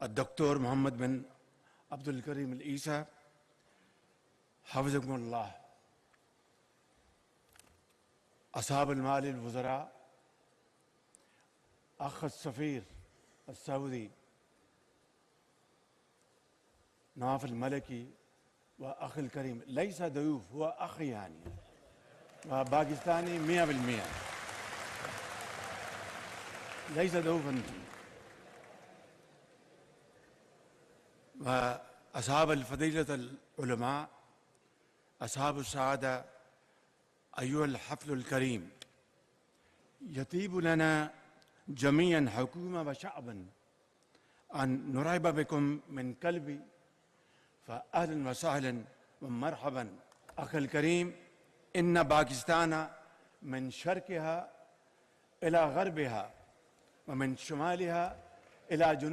الدكتور محمد بن عبد الكريم العيسى حفظكم الله، أصحاب المعالي الوزراء، أخ السفير السعودي نواف الملكي، وأخي الكريم، ليس ضيوف، هو أخي يعني باكستاني 100%، ليس ضيوفا. وأصحاب الفضيلة العلماء، أصحاب السعادة، أيها الحفل الكريم، يطيب لنا جميعا حكومة وشعبا أن نرحب بكم من قلبي، فأهلا وسهلا ومرحبا. أخي الكريم، إن باكستان من شرقها إلى غربها ومن شمالها إلى جنوبها